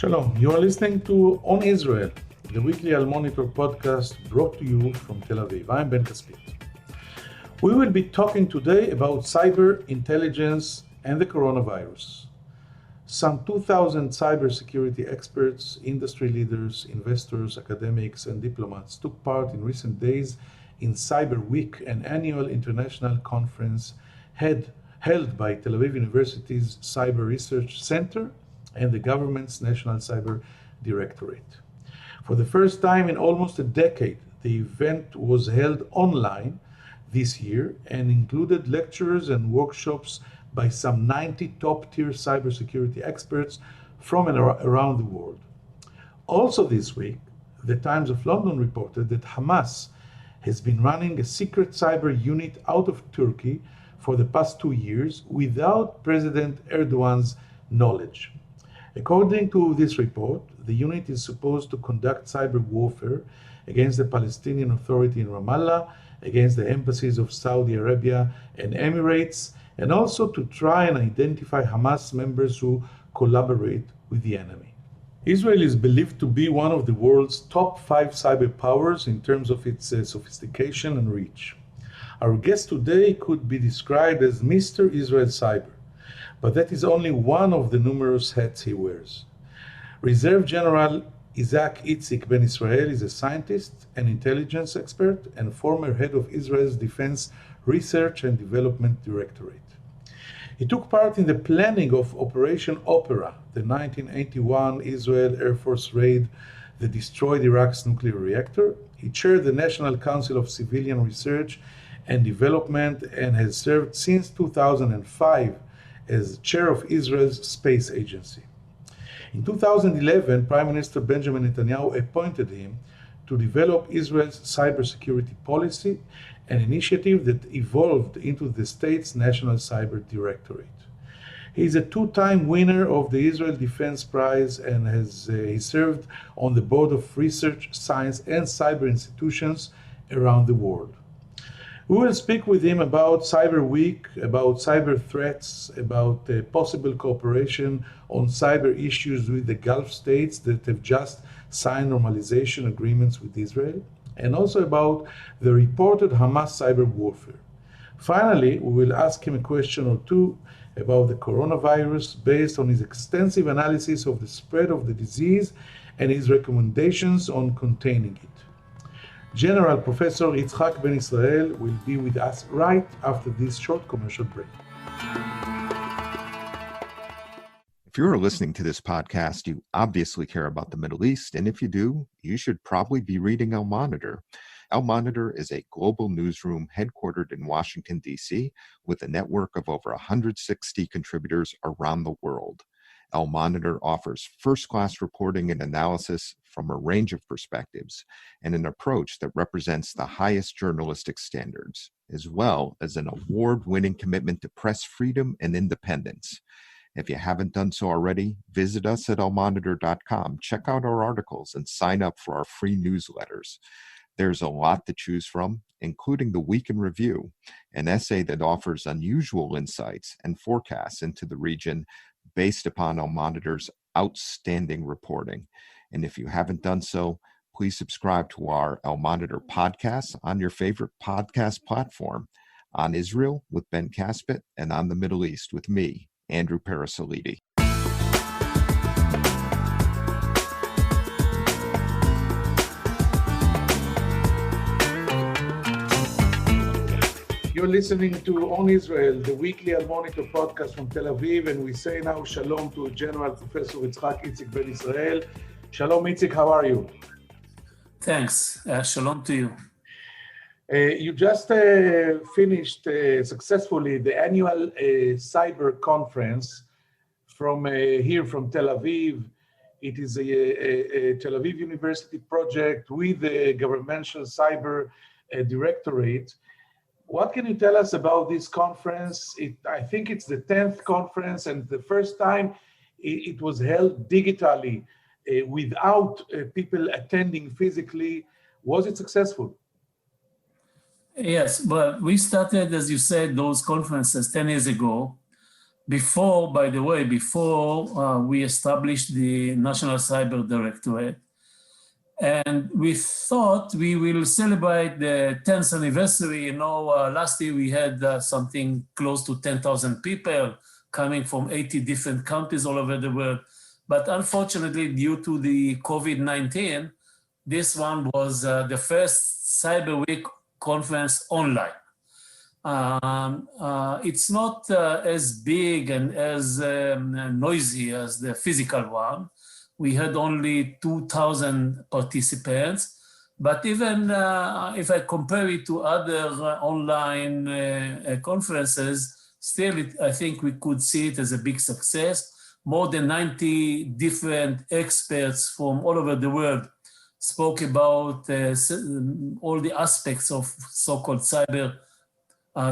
Shalom, you are listening to On Israel, the weekly Al Monitor podcast brought to you from Tel Aviv. I'm Ben Caspit. We will be talking today about cyber intelligence and the coronavirus. Some 2,000 cybersecurity experts, industry leaders, investors, academics, and diplomats took part in recent days in Cyber Week, an annual international conference held by Tel Aviv University's Cyber Research Center and the government's National Cyber Directorate. For the first time in almost a decade, the event was held online this year and included lectures and workshops by some 90 top-tier cybersecurity experts from and around the world. Also this week, the Times of London reported that Hamas has been running a secret cyber unit out of Turkey for the past 2 years without President Erdogan's knowledge. According to this report, the unit is supposed to conduct cyber warfare against the Palestinian Authority in Ramallah, against the embassies of Saudi Arabia and Emirates, and also to try and identify Hamas members who collaborate with the enemy. Israel is believed to be one of the world's top 5 cyber powers in terms of its sophistication and reach. Our guest today could be described as Mr. Israel Cyber, but that is only one of the numerous hats he wears. Reserve General Itzhak Ben Israel is a scientist, an intelligence expert, and former head of Israel's Defense Research and Development Directorate. He took part in the planning of Operation Opera, the 1981 Israel Air Force raid that destroyed Iraq's nuclear reactor. He chaired the National Council of Civilian Research and Development and has served since 2005 as chair of Israel's space agency. In 2011, Prime Minister Benjamin Netanyahu appointed him to develop Israel's cybersecurity policy, an initiative that evolved into the state's National Cyber Directorate. He is a 2-time winner of the Israel Defense Prize and he served on the board of research, science, and cyber institutions around the world. We will speak with him about Cyber Week, about cyber threats, about possible cooperation on cyber issues with the Gulf states that have just signed normalization agreements with Israel, and also about the reported Hamas cyber warfare. Finally, we will ask him a question or two about the coronavirus based on his extensive analysis of the spread of the disease and his recommendations on containing it. General Professor Itzhak Ben Israel will be with us right after this short commercial break. If you're listening to this podcast, you obviously care about the Middle East, and if you do, you should probably be reading Al Monitor. Al Monitor is a global newsroom headquartered in Washington, D.C., with a network of over 160 contributors around the world. Al Monitor offers first-class reporting and analysis from a range of perspectives and an approach that represents the highest journalistic standards, as well as an award-winning commitment to press freedom and independence. If you haven't done so already, visit us at almonitor.com, check out our articles, and sign up for our free newsletters. There's a lot to choose from, including the Week in Review, an essay that offers unusual insights and forecasts into the region based upon Al Monitor's outstanding reporting. And if you haven't done so, please subscribe to our Al Monitor podcast on your favorite podcast platform, on Israel with Ben Caspit, and on the Middle East with me, Andrew Parasolidi. You're listening to On Israel, the weekly Al Monitor podcast from Tel Aviv, and we say now shalom to General Professor Itzhak Ben Israel. Shalom, Itzik, how are you? Thanks. Shalom to you. You just finished successfully the annual cyber conference from here from Tel Aviv. It is a Tel Aviv University project with the governmental cyber directorate. What can you tell us about this conference? I think it's the 10th conference, and the first time it was held digitally without people attending physically. Was it successful? Yes, but we started, as you said, those conferences 10 years ago. before we established the National Cyber Directorate. And we thought we will celebrate the 10th anniversary. Last year we had something close to 10,000 people coming from 80 different countries all over the world. But unfortunately, due to the COVID-19, this one was the first Cyber Week conference online. It's not as big and as noisy as the physical one. We had only 2,000 participants, but even if I compare it to other online conferences, still I think we could see it as a big success. More than 90 different experts from all over the world spoke about all the aspects of so-called cyber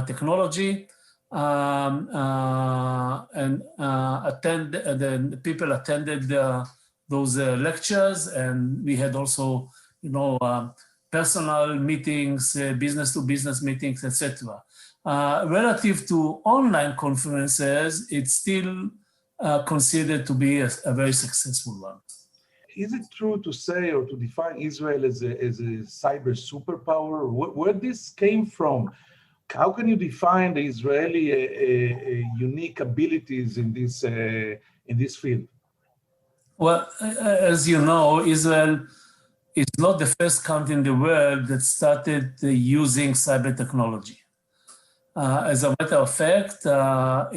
technology, and the people attended those lectures, and we had also, personal meetings, business-to-business meetings, etc. Relative to online conferences, it's still considered to be a very successful one. Is it true to say or to define Israel as a cyber superpower? Where this came from? How can you define the Israeli unique abilities in this field? Well, as you know, Israel is not the first country in the world that started using cyber technology. As a matter of fact, there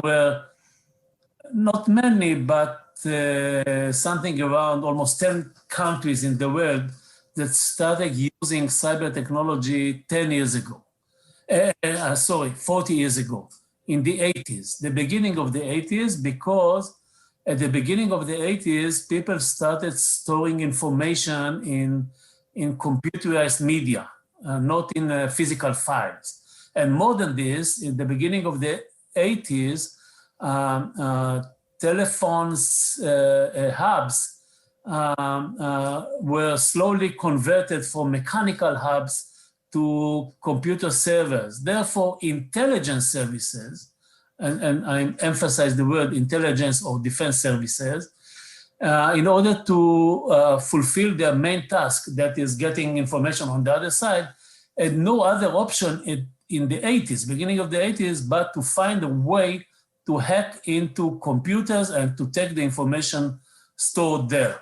were not many, but something around almost 10 countries in the world that started using cyber technology 10 years ago. 40 years ago, in the 80s, the beginning of the 80s, because at the beginning of the 80s, people started storing information in computerized media, not in physical files. And more than this, in the beginning of the 80s, telephones hubs were slowly converted from mechanical hubs to computer servers. Therefore, intelligence services, and I emphasize the word intelligence or defense services, in order to fulfill their main task, that is getting information on the other side, had no other option in the 80s, beginning of the 80s, but to find a way to hack into computers and to take the information stored there.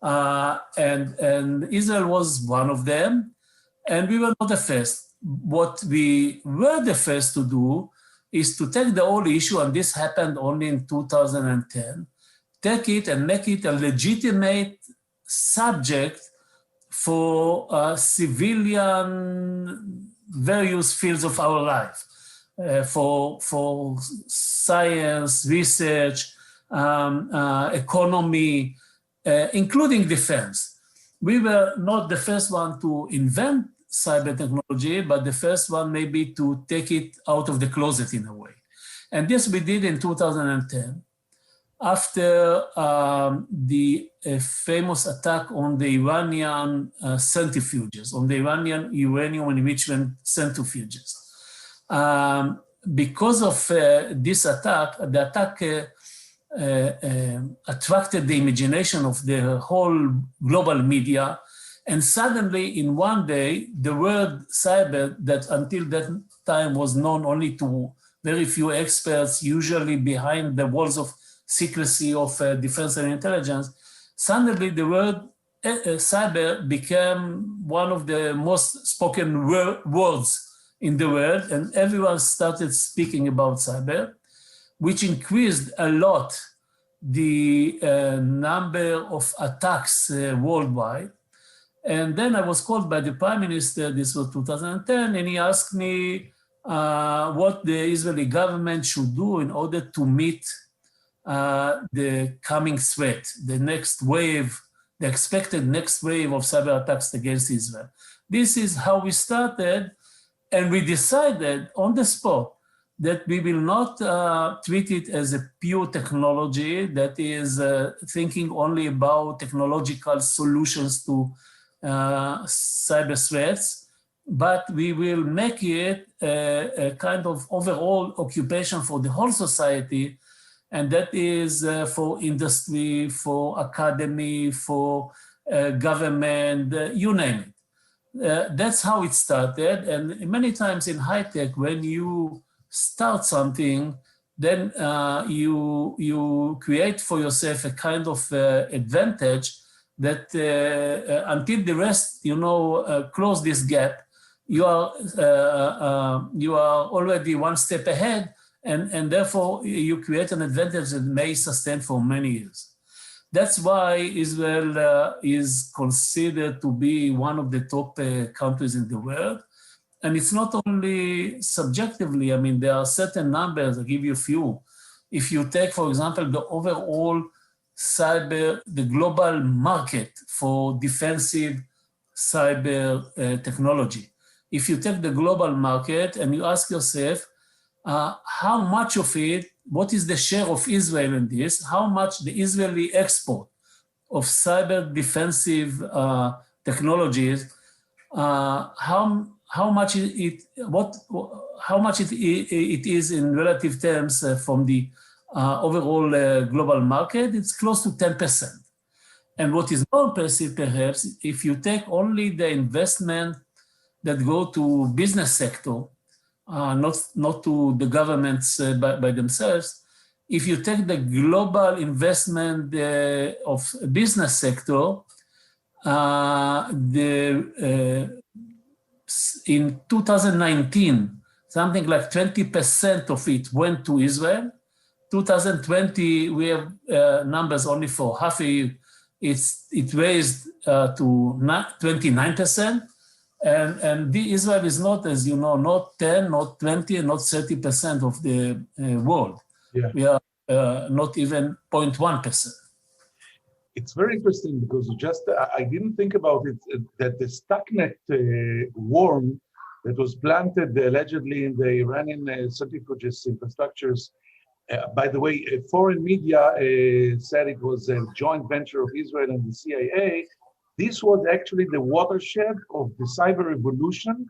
And Israel was one of them, and we were not the first. What we were the first to do is to take the whole issue, and this happened only in 2010, take it and make it a legitimate subject for civilian various fields of our life, for science, research, economy, including defense. We were not the first one to invent cyber technology, but the first one maybe to take it out of the closet in a way. And this we did in 2010, after the famous attack on the Iranian centrifuges, on the Iranian uranium enrichment centrifuges. Because of this attack, the attack attracted the imagination of the whole global media. And suddenly, in one day, the word cyber, that until that time was known only to very few experts, usually behind the walls of secrecy of defense and intelligence, suddenly the word cyber became one of the most spoken words in the world, and everyone started speaking about cyber, which increased a lot the number of attacks worldwide. And then I was called by the Prime Minister, this was 2010, and he asked me what the Israeli government should do in order to meet the coming threat, the next wave, the expected next wave of cyber attacks against Israel. This is how we started, and we decided on the spot that we will not treat it as a pure technology that is thinking only about technological solutions to cyber threats. but we will make it a kind of overall occupation for the whole society, and that is for industry, for academy, for government, you name it. That's how it started. And many times in high tech, when you start something, then you create for yourself a kind of advantage that until the rest, close this gap, you are already one step ahead, and therefore you create an advantage that may sustain for many years. That's why Israel is considered to be one of the top countries in the world. And it's not only subjectively, I mean, there are certain numbers, I'll give you a few. If you take, for example, the overall the global market for defensive cyber technology. If you take the global market and you ask yourself, how much of it, what is the share of Israel in this? How much the Israeli export of cyber defensive technologies? How much it is in relative terms from the overall global market? It's close to 10%. And what is more impressive, perhaps, if you take only the investment that go to business sector, not to the governments by themselves. If you take the global investment of business sector, in 2019, something like 20% of it went to Israel. 2020, we have numbers only for half a year. It raised to 29%. And Israel is not, as you know, not 10, not 20, not 30% of the world. Yeah. We are not even 0.1%. It's very interesting because I didn't think about it, that the Stuxnet worm that was planted allegedly in the Iranian centrifuges infrastructures. By the way, foreign media said it was a joint venture of Israel and the CIA. This was actually the watershed of the cyber revolution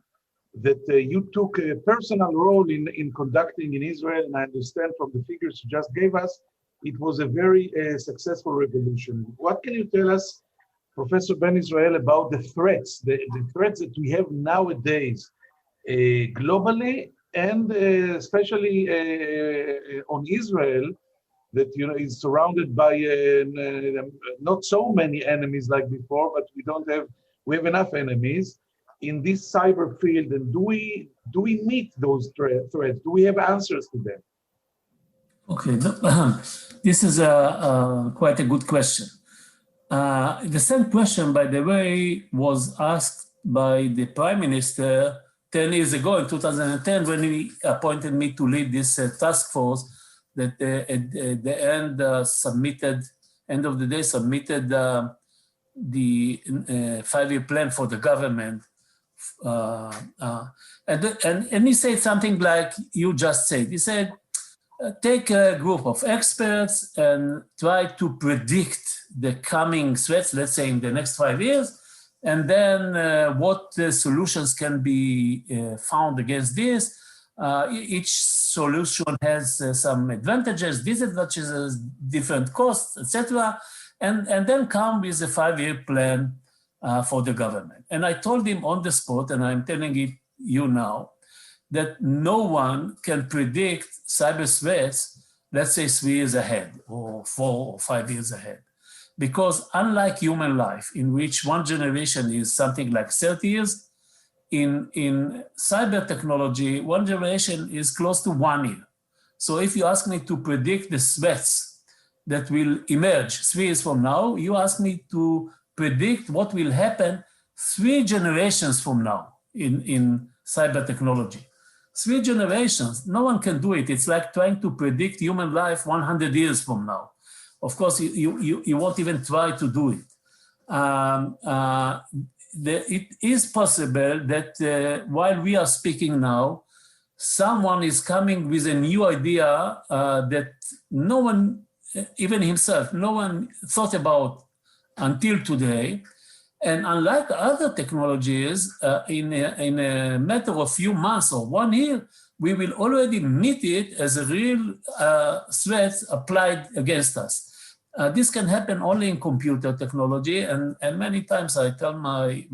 that you took a personal role in conducting in Israel. And I understand from the figures you just gave us, it was a very successful revolution. What can you tell us, Professor Ben Israel, about the threats, the threats that we have nowadays globally, and especially on Israel, that is surrounded by not so many enemies like before, but we have enough enemies in this cyber field. And do we meet those threats? Do we have answers to them? Okay, this is quite a good question. The same question, by the way, was asked by the Prime Minister 10 years ago in 2010 when he appointed me to lead this task force that at the end end of the day submitted the 5-year plan for the government. And he said something like you just said. He said, take a group of experts and try to predict the coming threats, let's say in the next 5 years, and then what solutions can be found against this. Each solution has some advantages, disadvantages, different costs, etc. And then come with a 5-year plan for the government. And I told him on the spot, and I'm telling it you now, that no one can predict cyber threats, let's say 3 years ahead or 4 or 5 years ahead. Because unlike human life, in which one generation is something like 30 years, in cyber technology, one generation is close to 1 year. So if you ask me to predict the threats that will emerge 3 years from now, you ask me to predict what will happen 3 generations from now in cyber technology. 3 generations, no one can do it. It's like trying to predict human life 100 years from now. Of course, you won't even try to do it. It is possible that while we are speaking now, someone is coming with a new idea that no one, even himself, no one thought about until today. And unlike other technologies, in a matter of few months or 1 year, we will already meet it as a real threat applied against us. This can happen only in computer technology, and many times I tell my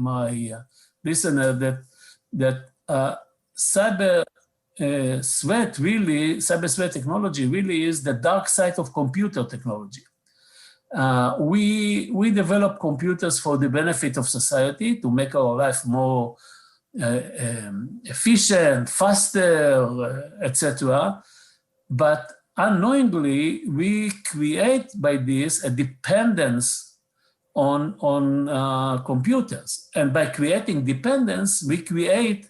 listener that cyber threat technology really is the dark side of computer technology. We develop computers for the benefit of society to make our life more efficient, faster, etc. But unknowingly, we create by this a dependence on computers. And by creating dependence, we create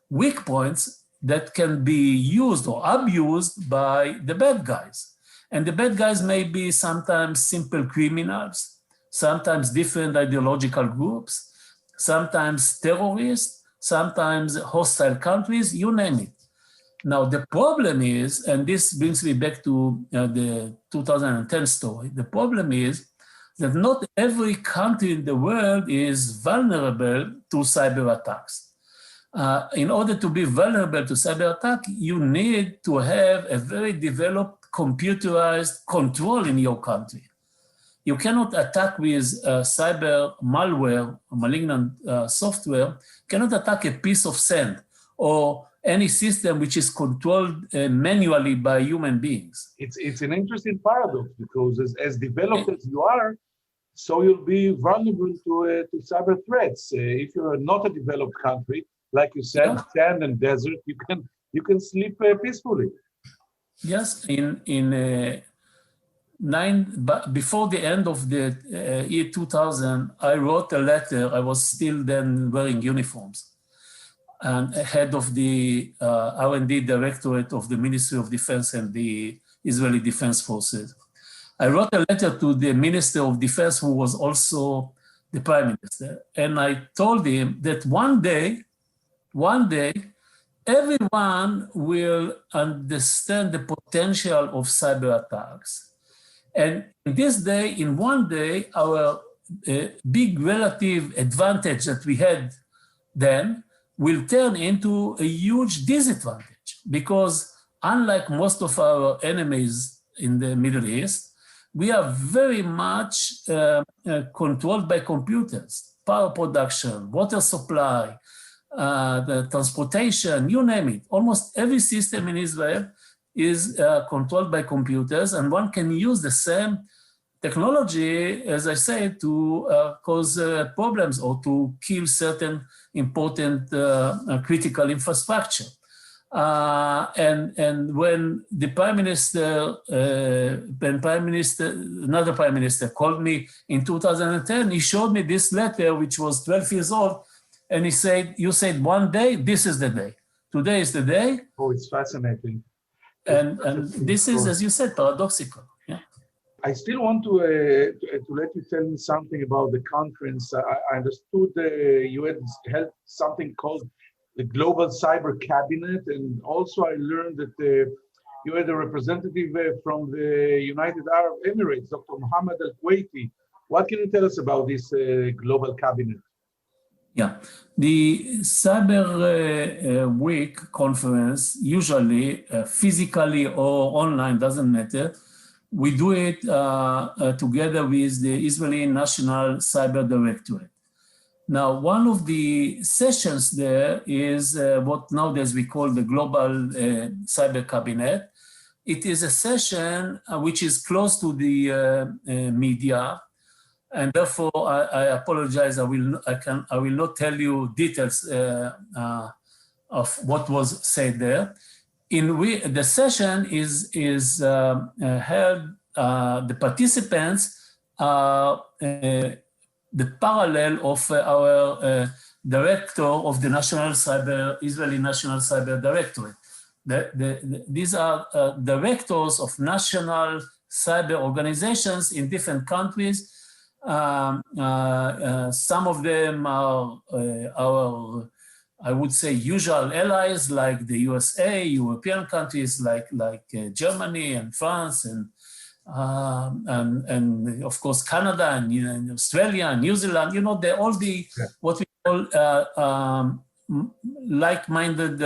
weak points that can be used or abused by the bad guys. And the bad guys may be sometimes simple criminals, sometimes different ideological groups, sometimes terrorists, sometimes hostile countries, you name it. Now, the problem is, and this brings me back to the 2010 story, the problem is that not every country in the world is vulnerable to cyber attacks. In order to be vulnerable to cyber attack, you need to have a very developed computerized control in your country. You cannot attack with cyber malware, malignant software, cannot attack a piece of sand or any system which is controlled manually by human beings. It's an interesting paradox because as developed as you are, so you'll be vulnerable to cyber threats. If you're not a developed country, like you said, sand and desert, you can sleep peacefully. Yes, before the end of the year 2000, I wrote a letter. I was still then wearing uniforms, and head of the R&D Directorate of the Ministry of Defense and the Israeli Defense Forces. I wrote a letter to the Minister of Defense, who was also the Prime Minister, and I told him that one day, everyone will understand the potential of cyber attacks. And in one day, our big relative advantage that we had then will turn into a huge disadvantage, because unlike most of our enemies in the Middle East, we are very much controlled by computers, power production, water supply, the transportation, you name it. Almost every system in Israel is controlled by computers, and one can use the same technology, as I say, to cause problems or to kill certain important critical infrastructure. And when the another prime minister called me in 2010, he showed me this letter, which was 12 years old, and he said, "You said one day, this is the day. Today is the day." Oh, it's fascinating. And this is, as you said, paradoxical. Yeah. I still want to let you tell me something about the conference. I understood you had held something called the Global Cyber Cabinet, and also I learned that you had a representative from the United Arab Emirates, Dr. Mohammed Al-Kuwaiti. What can you tell us about this Global Cabinet? Yeah, the Cyber Week conference, usually physically or online, doesn't matter. We do it together with the Israeli National Cyber Directorate. Now, one of the sessions there is what nowadays we call the Global Cyber Cabinet. It is a session which is close to the media, and therefore I apologize. I will not tell you details of what was said there. The session is held. The participants are the parallel of our director of the Israeli National Cyber Directorate. These are directors of national cyber organizations in different countries. Some of them are our, I would say, usual allies, like the USA, European countries like Germany and France and and of course Canada and Australia and New Zealand, all the what we call like-minded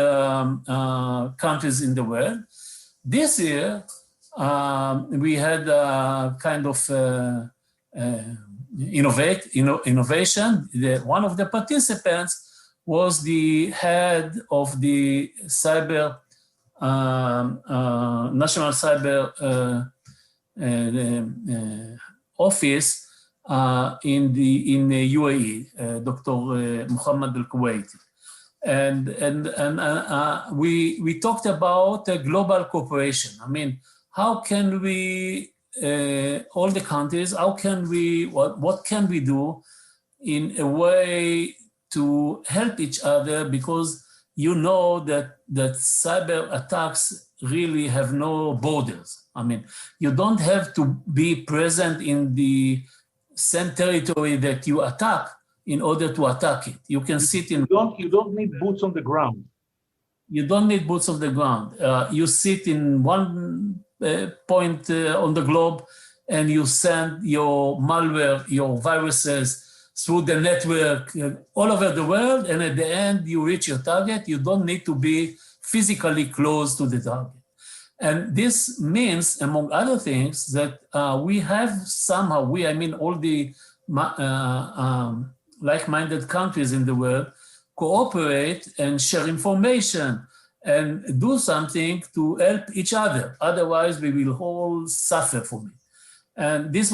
countries in the world. This year, we had kind of innovation. One of the participants was the head of the National Cyber Office in the UAE, Dr. Muhammad Al-Kuwaiti. And we talked about global cooperation. I mean, how can we, all the countries, what can we do in a way to help each other? Because that cyber attacks really have no borders. I mean, you don't have to be present in the same territory that you attack in order to attack it. You can sit in... You don't need boots on the ground. You don't need boots on the ground. You sit in one point on the globe and you send your malware, your viruses through the network all over the world, and at the end you reach your target. You don't need to be physically close to the target. And this means, among other things, that we have somehow, all the like-minded countries in the world cooperate and share information and do something to help each other. Otherwise, we will all suffer from it. And this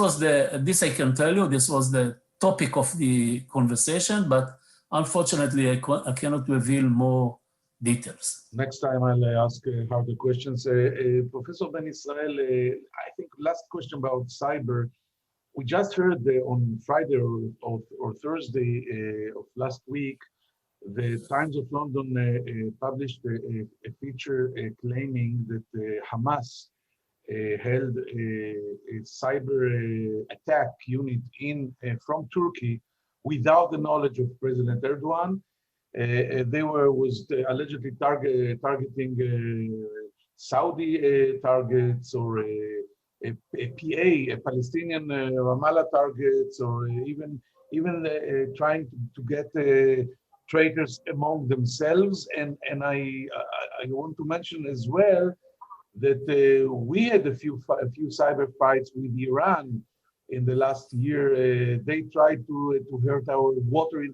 I can tell you, this was the topic of the conversation, but unfortunately, I cannot reveal more details. Next time I'll ask harder questions. Professor Ben Israel, I think last question about cyber. We just heard on Friday or Thursday of last week, the Times of London published a feature claiming that Hamas held a cyber attack unit from Turkey without the knowledge of President Erdogan. They was allegedly targeting Saudi targets or a Palestinian Ramallah targets, or even trying to get traitors among themselves. And I want to mention as well that we had a few cyber fights with Iran in the last year. They tried to hurt our water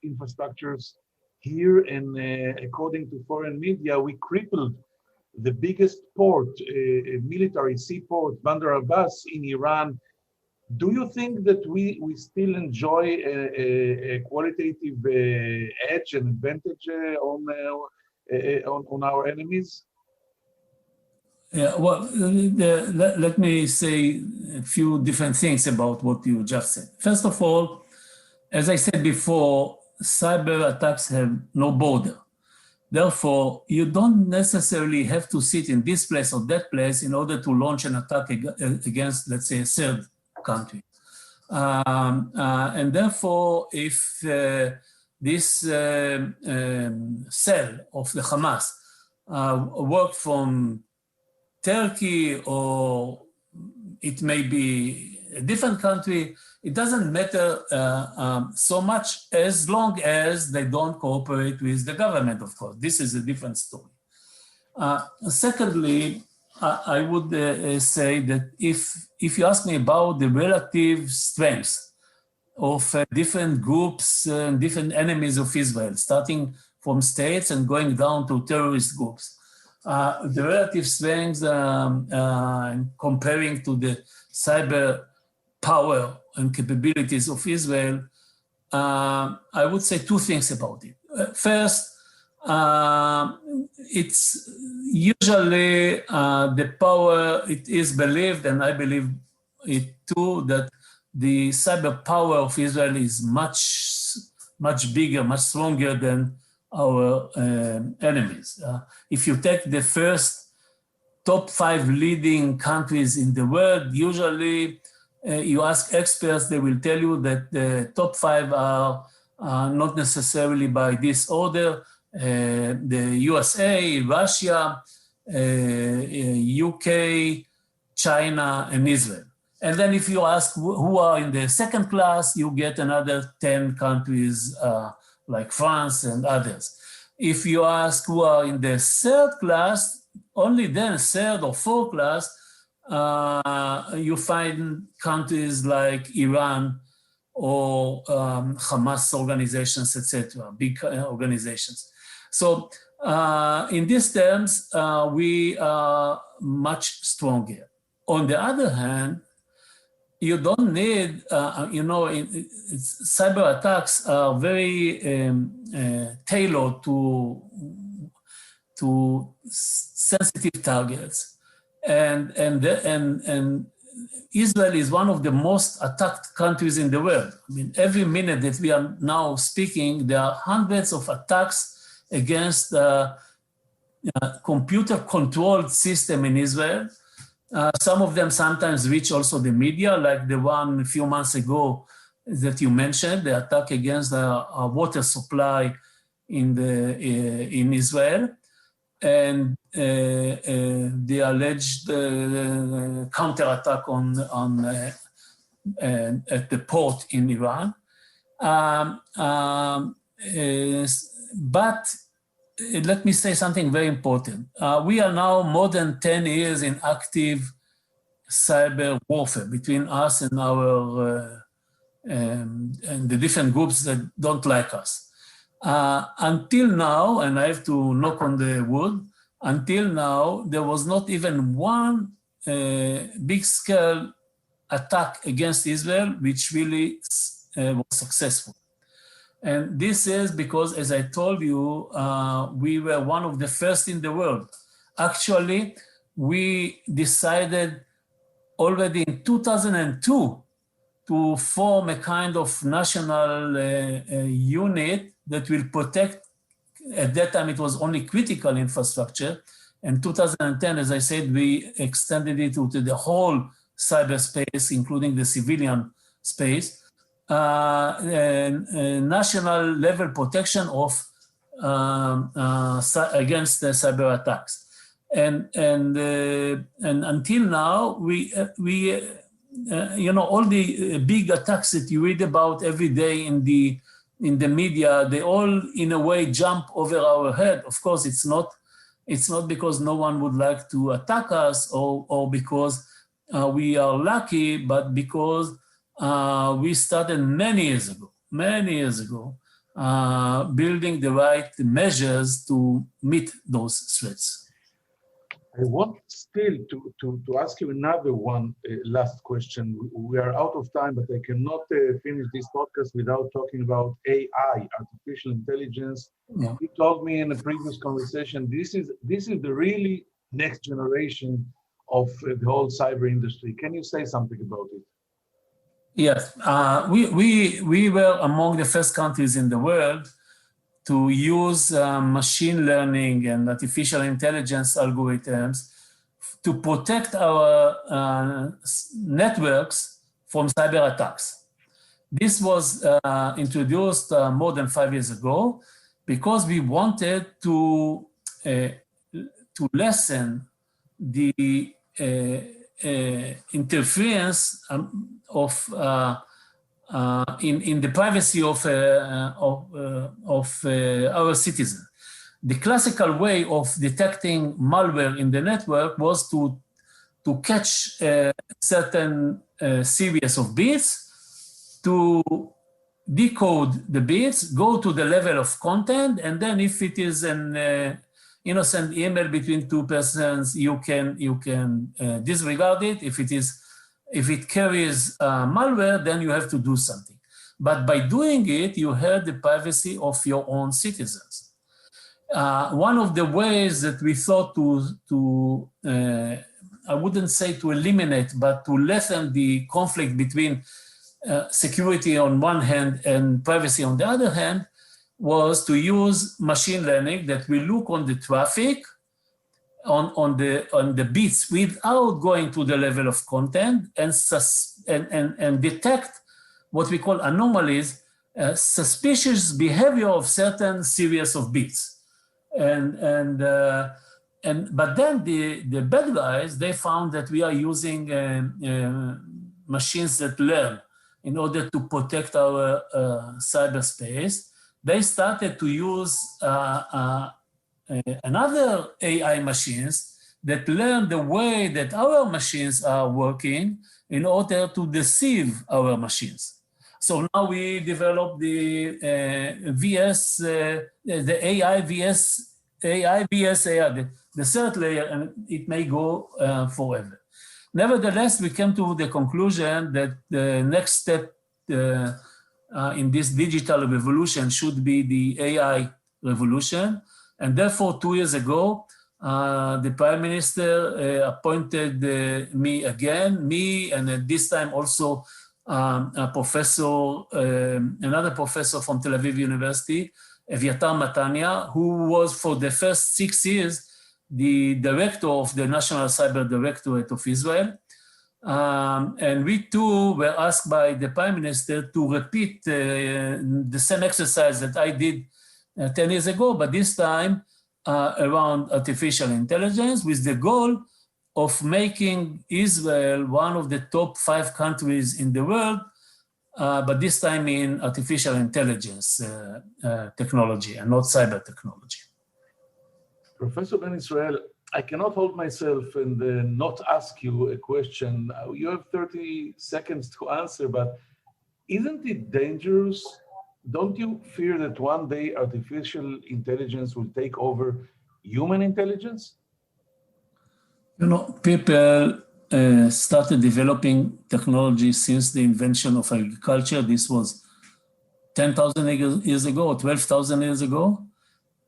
infrastructures here, and according to foreign media, we crippled the biggest port, military seaport, Bandar Abbas in Iran. Do you think that we still enjoy a qualitative edge and advantage on our enemies? Yeah, well, let me say a few different things about what you just said. First of all, as I said before, cyber attacks have no border. Therefore, you don't necessarily have to sit in this place or that place in order to launch an attack against, let's say, a third country. And therefore, if this cell of the Hamas worked from Turkey, or it may be a different country, it doesn't matter so much as long as they don't cooperate with the government, of course. This is a different story. Secondly, I would say that if you ask me about the relative strengths of different groups and different enemies of Israel, starting from states and going down to terrorist groups, the relative strengths comparing to the cyber power and capabilities of Israel, I would say two things about it. First, it's usually the power, it is believed, and I believe it too, that the cyber power of Israel is much bigger, much stronger than our enemies. If you take the first top 5 leading countries in the world, usually you ask experts, they will tell you that the top 5 are not necessarily by this order. The USA, Russia, UK, China, and Israel. And then if you ask who are in the second class, you get another 10 countries like France and others. If you ask who are in the third class, only then third or fourth class, you find countries like Iran or Hamas organizations, etc., big organizations. So in these terms, we are much stronger. On the other hand, you don't need, cyber attacks are very tailored to sensitive targets. And Israel is one of the most attacked countries in the world. I mean, every minute that we are now speaking, there are hundreds of attacks against computer-controlled system in Israel. Some of them sometimes reach also the media, like the one a few months ago that you mentioned, the attack against a water supply in Israel, and the alleged counterattack at the port in Iran. But let me say something very important. We are now more than 10 years in active cyber warfare between us and and the different groups that don't like us. Until now, and I have to knock on the wood, until now, there was not even one big-scale attack against Israel which really was successful. And this is because, as I told you, we were one of the first in the world. Actually, we decided already in 2002 to form a kind of national unit that will protect, at that time it was only critical infrastructure. In 2010, as I said, we extended it to the whole cyberspace, including the civilian space. National level protection of against the cyber attacks, and until now we all the big attacks that you read about every day in the media, they all in a way jump over our head. Of course, it's not because no one would like to attack us or because we are lucky, but because we started many years ago, building the right measures to meet those threats. I want still to ask you another one last question. We are out of time, but I cannot finish this podcast without talking about AI, artificial intelligence. Yeah. You told me in a previous conversation, this is the really next generation of the whole cyber industry. Can you say something about it? Yes, we were among the first countries in the world to use machine learning and artificial intelligence algorithms to protect our networks from cyber attacks. This was introduced more than 5 years ago because we wanted to lessen the interference of in the privacy of our citizens. The classical way of detecting malware in the network was to catch a certain series of bits, to decode the bits, go to the level of content, and then if it is an innocent email between two persons, you can disregard it. If it carries malware, then you have to do something. But by doing it, you hurt the privacy of your own citizens. One of the ways that we thought to I wouldn't say to eliminate, but to lessen the conflict between security on one hand and privacy on the other hand, was to use machine learning that will look on the traffic, on the bits without going to the level of content and detect what we call anomalies, suspicious behavior of certain series of bits. And But then the bad guys, they found that we are using machines that learn in order to protect our cyberspace. They started to use another AI machines that learn the way that our machines are working in order to deceive our machines. So now we develop the the AI VS AI, the third layer, and it may go forever. Nevertheless, we came to the conclusion that the next step in this digital revolution should be the AI revolution. And therefore, 2 years ago, the Prime Minister appointed me and at this time also a professor, another professor from Tel Aviv University, Eviatar Matania, who was for the first 6 years the director of the National Cyber Directorate of Israel. And we too were asked by the Prime Minister to repeat the same exercise that I did 10 years ago, but this time around artificial intelligence, with the goal of making Israel one of the top 5 countries in the world, but this time in artificial intelligence technology and not cyber technology. Professor Ben Israel, I cannot hold myself and not ask you a question. You have 30 seconds to answer, but isn't it dangerous? Don't you fear that one day artificial intelligence will take over human intelligence? You know, people started developing technology since the invention of agriculture. This was 10,000 years ago or 12,000 years ago.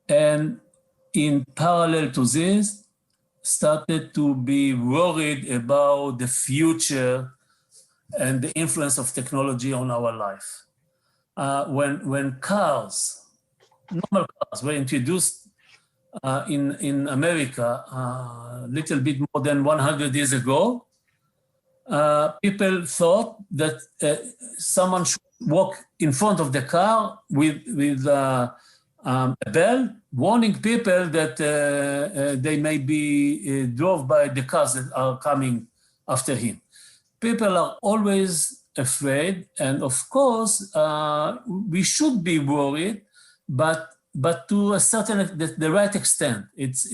And in parallel to this, started to be worried about the future and the influence of technology on our life. When cars, normal cars, were introduced in America a little bit more than 100 years ago, people thought that someone should walk in front of the car with a bell warning people that they may be drove by the cars that are coming after him. People are always afraid, and of course, we should be worried, but to a certain, the right extent. It's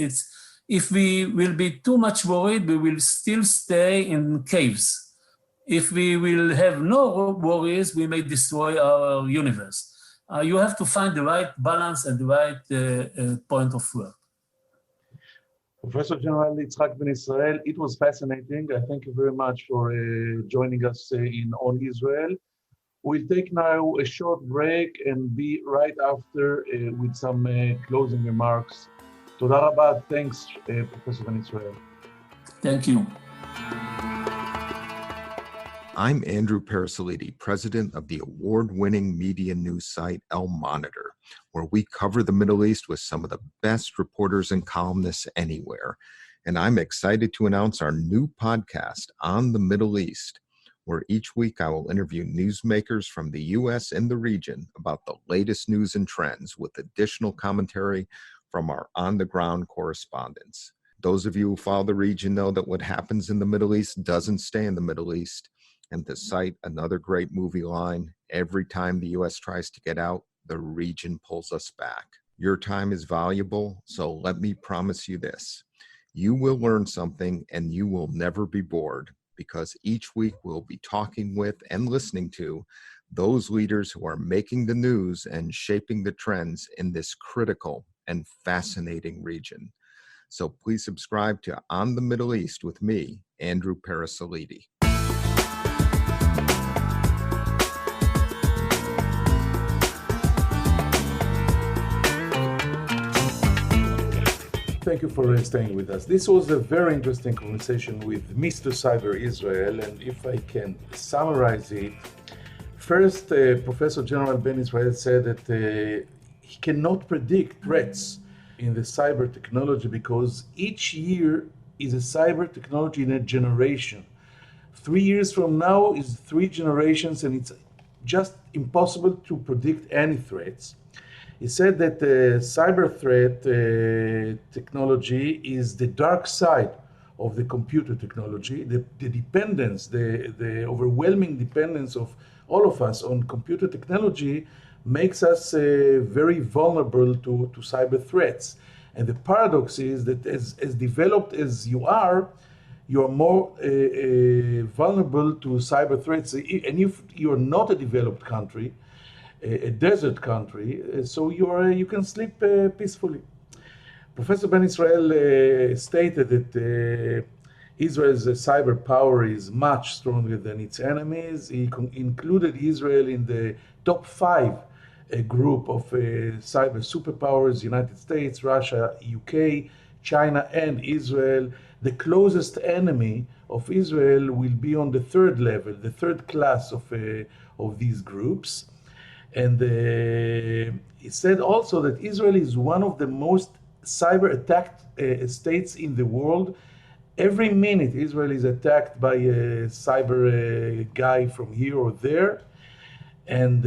if we will be too much worried, we will still stay in caves. If we will have no worries, we may destroy our universe. You have to find the right balance and the right point of work. Professor General Itzhak Ben Israel, it was fascinating. I thank you very much for joining us in On Israel. We'll take now a short break and be right after with some closing remarks. Toda Rabba. Thanks, Professor Ben Israel. Thank you. I'm Andrew Parasolidi, president of the award-winning media news site El Monitor, where we cover the Middle East with some of the best reporters and columnists anywhere. And I'm excited to announce our new podcast, On the Middle East, where each week I will interview newsmakers from the U.S. and the region about the latest news and trends with additional commentary from our on-the-ground correspondents. Those of you who follow the region know that what happens in the Middle East doesn't stay in the Middle East. And to cite another great movie line, every time the U.S. tries to get out, the region pulls us back. Your time is valuable, so let me promise you this. You will learn something and you will never be bored, because each week we'll be talking with and listening to those leaders who are making the news and shaping the trends in this critical and fascinating region. So please subscribe to On the Middle East with me, Andrew Parasolidi. Thank you for staying with us. This was a very interesting conversation with Mr. Cyber Israel, and if I can summarize it, first, Professor General Ben Israel said that he cannot predict threats in the cyber technology because each year is a cyber technology in a generation. 3 years from now is 3 generations, and it's just impossible to predict any threats. He said that cyber threat technology is the dark side of the computer technology. The dependence, the overwhelming dependence of all of us on computer technology makes us very vulnerable to cyber threats. And the paradox is that as developed as you are more vulnerable to cyber threats. And if you're not a developed country, a desert country, so you can sleep peacefully. Professor Ben Israel stated that Israel's cyber power is much stronger than its enemies. He included Israel in the top 5 group of cyber superpowers: United States, Russia, UK, China, and Israel. The closest enemy of Israel will be on the 3rd level, the 3rd class of these groups. And he said also that Israel is one of the most cyber attacked states in the world. Every minute Israel is attacked by a cyber guy from here or there. And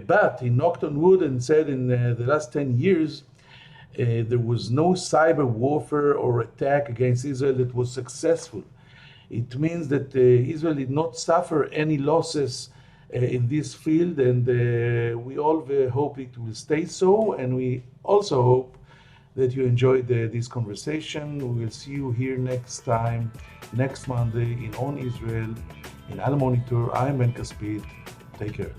but he knocked on wood and said in the last 10 years there was no cyber warfare or attack against Israel that was successful. It means that Israel did not suffer any losses in this field, and we all hope it will stay so. And we also hope that you enjoyed this conversation. We will see you here next time, next Monday in On Israel, in Al Monitor. I'm Ben Caspit. Take care.